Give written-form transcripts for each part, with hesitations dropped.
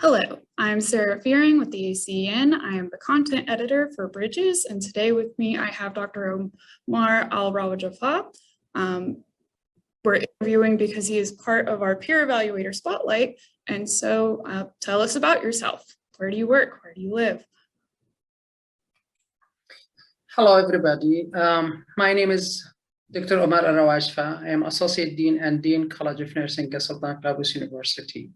Hello, I'm Sarah Fearing with the ACN. I am the content editor for Bridges, and today with me I have Dr. Omar Al-Rawajfah. We're interviewing because he is part of our peer evaluator spotlight, and so tell us about yourself. Where do you work? Where do you live? Hello, everybody. My name is Dr. Omar Al-Rawajfah. I am Associate Dean and Dean College of Nursing at Sultan Qaboos University.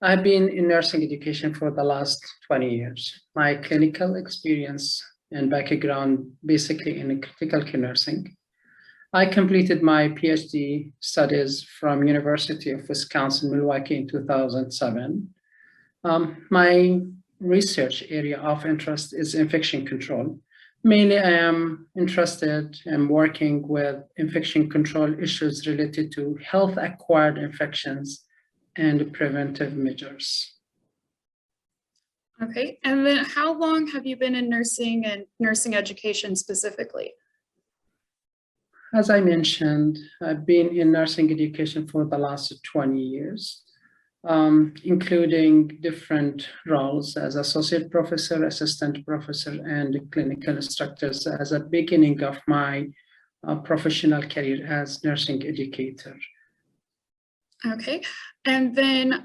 I've been in nursing education for the last 20 years. My clinical experience and background basically in critical care nursing. I completed my PhD studies from University of Wisconsin-Milwaukee in 2007. My research area of interest is infection control. Mainly, I am interested in working with infection control issues related to health-acquired infections and preventive measures. Okay, and then how long have you been in nursing and nursing education specifically? As I mentioned, I've been in nursing education for the last 20 years, including different roles as associate professor, assistant professor, and clinical instructors as a beginning of my professional career as nursing educator. Okay, and then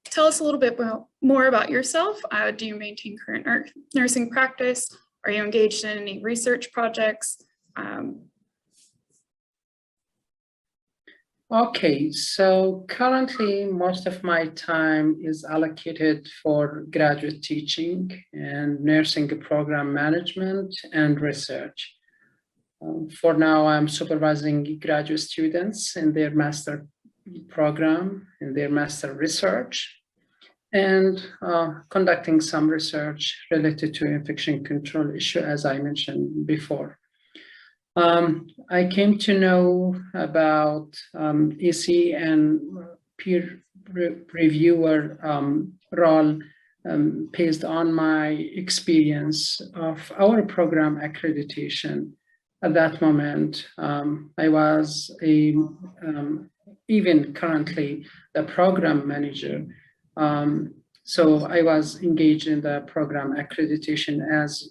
tell us a little bit more about yourself. Do you maintain current nursing practice? Are you engaged in any research projects? Okay, so currently most of my time is allocated for graduate teaching and nursing program management and research. For now, I'm supervising graduate students in their master program, in their master research, and conducting some research related to infection control issue, as I mentioned before. I came to know about EC and peer reviewer role based on my experience of our program accreditation. At that moment, I was even currently the program manager. So I was engaged in the program accreditation as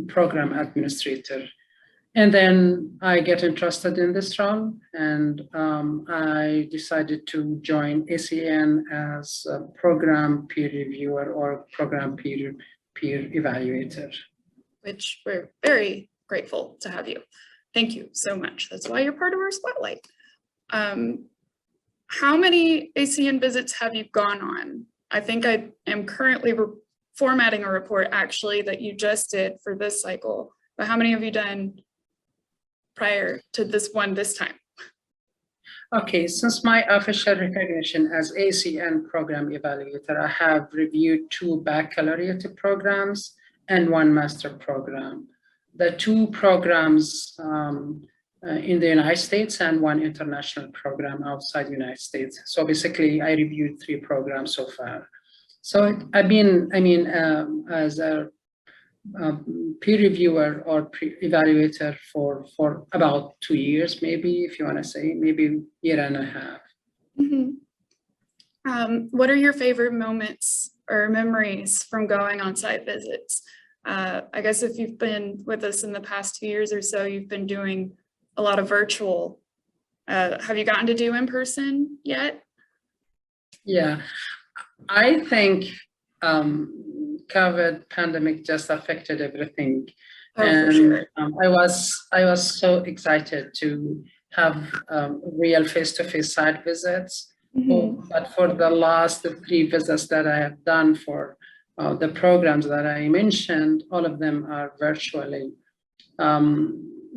program administrator. And then I get interested in this role, and I decided to join ACN as a program peer reviewer or program peer evaluator. Which we're very grateful to have you. Thank you so much. That's why you're part of our spotlight. How many ACN visits have you gone on? I think I am currently formatting a report actually that you just did for this cycle, but how many have you done prior to this one this time? Okay, since my official recognition as ACN program evaluator, I have reviewed 2 baccalaureate programs and 1 master program. The 2 programs in the United States and 1 international program outside the United States. So basically, I reviewed 3 programs so far. So I've been, as a peer reviewer or evaluator for about 2 years, maybe, if you want to say, maybe year and a half. Mm-hmm. What are your favorite moments or memories from going on site visits? I guess if you've been with us in the past 2 years or so, you've been doing a lot of virtual. Have you gotten to do in person yet? Yeah, I think COVID pandemic just affected everything. Oh, and for sure. I was so excited to have real face-to-face site visits. Mm-hmm. But for the last 3 visits that I have done for the programs that I mentioned, all of them are virtually.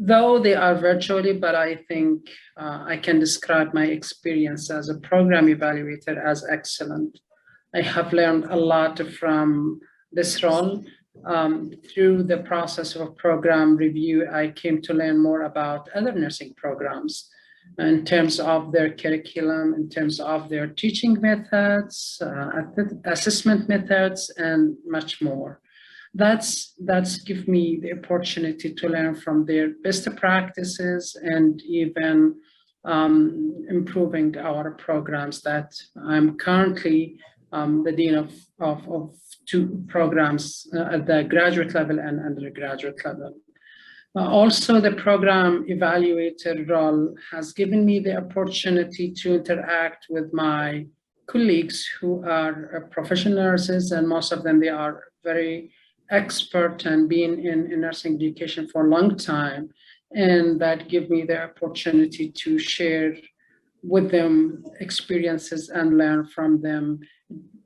Though they are virtually, but I think I can describe my experience as a program evaluator as excellent. I have learned a lot from this role. Through the process of program review, I came to learn more about other nursing programs in terms of their curriculum, in terms of their teaching methods, assessment methods, and much more. That's give me the opportunity to learn from their best practices and even improving our programs that I'm currently the dean of two programs at the graduate level and undergraduate level. Also, the program evaluator role has given me the opportunity to interact with my colleagues who are professional nurses, and most of them, they are very expert and been in nursing education for a long time. And that give me the opportunity to share with them experiences and learn from them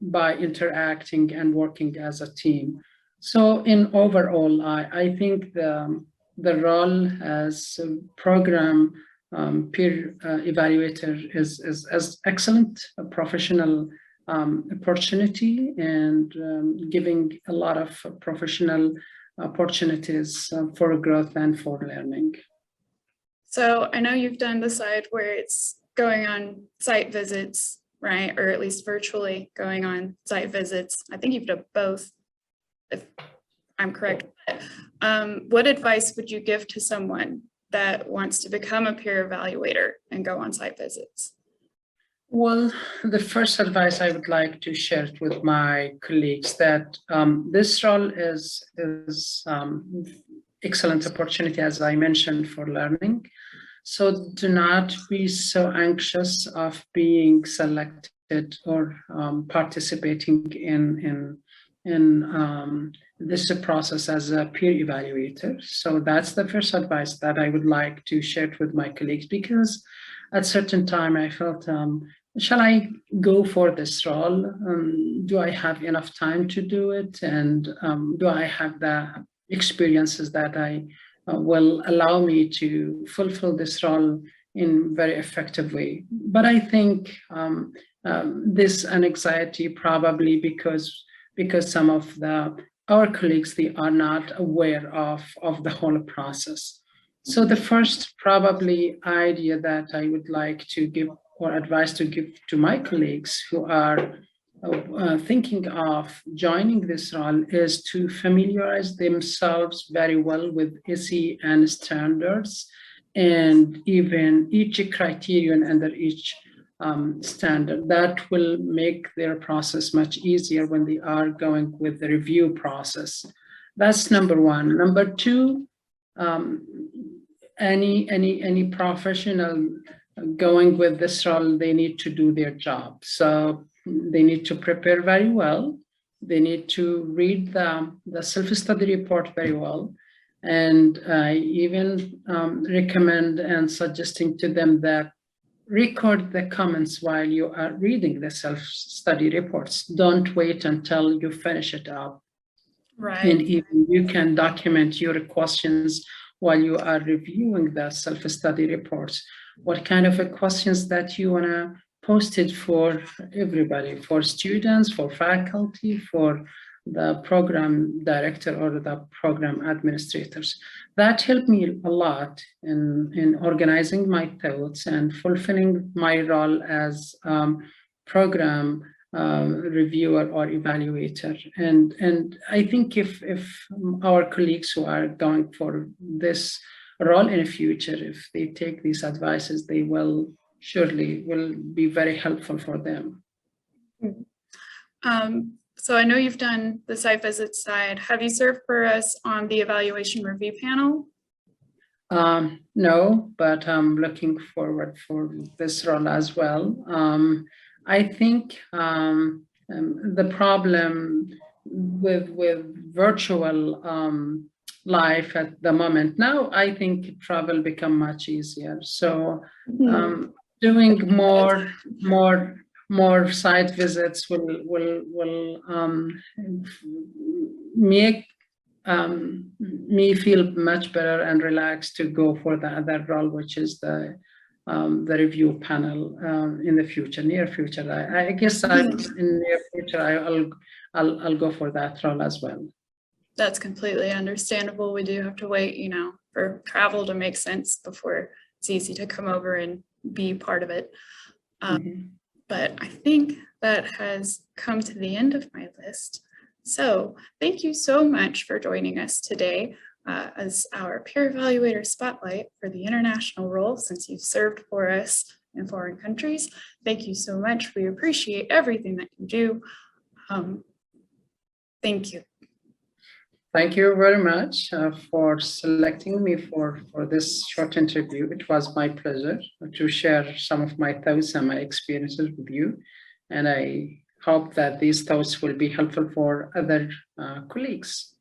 by interacting and working as a team. So in overall, I think the role as a program peer evaluator is as excellent a professional opportunity, and giving a lot of professional opportunities for growth and for learning. So I know you've done the side where it's going on site visits, right? Or at least virtually going on site visits. I think you've done both, if I'm correct. What advice would you give to someone that wants to become a peer evaluator and go on site visits? Well, the first advice I would like to share with my colleagues that this role is excellent opportunity, as I mentioned, for learning. So do not be so anxious of being selected or participating in this process as a peer evaluator. So that's the first advice that I would like to share with my colleagues, because at certain time I felt, shall I go for this role? Do I have enough time to do it? And do I have the experiences that I will allow me to fulfill this role in very effective way? But I think this anxiety probably because some of our colleagues, they are not aware of the whole process. So the first probably idea that I would like to give or advice to give to my colleagues who are thinking of joining this role is to familiarize themselves very well with SAN standards, and even each criterion under each standard. That will make their process much easier when they are going with the review process. That's number one. Number two, any professional going with this role, they need to do their job. So they need to prepare very well. They need to read the self-study report very well. And I even recommend and suggesting to them that record the comments while you are reading the self-study reports. Don't wait until you finish it up. Right. And even you can document your questions while you are reviewing the self-study reports. What kind of questions that you want to post it for everybody, for students, for faculty, for the program director or the program administrators. That helped me a lot in organizing my thoughts and fulfilling my role as program reviewer or evaluator. And I think if our colleagues who are going for this role in the future, if they take these advices, they will be very helpful for them. So I know you've done the site visit side. Have you served for us on the evaluation review panel? No, but I'm looking forward for this role as well. I think the problem with virtual life at the moment now, I think travel become much easier. So doing more site visits will make me feel much better and relaxed to go for the other role, which is the review panel in the near future. I guess in near future I'll go for that role as well. That's completely understandable. We do have to wait, for travel to make sense before it's easy to come over and be part of it. But I think that has come to the end of my list. So thank you so much for joining us today as our peer evaluator spotlight for the international role, since you've served for us in foreign countries. Thank you so much. We appreciate everything that you do. Thank you. Thank you very much for selecting me for this short interview. It was my pleasure to share some of my thoughts and my experiences with you. And I hope that these thoughts will be helpful for other colleagues.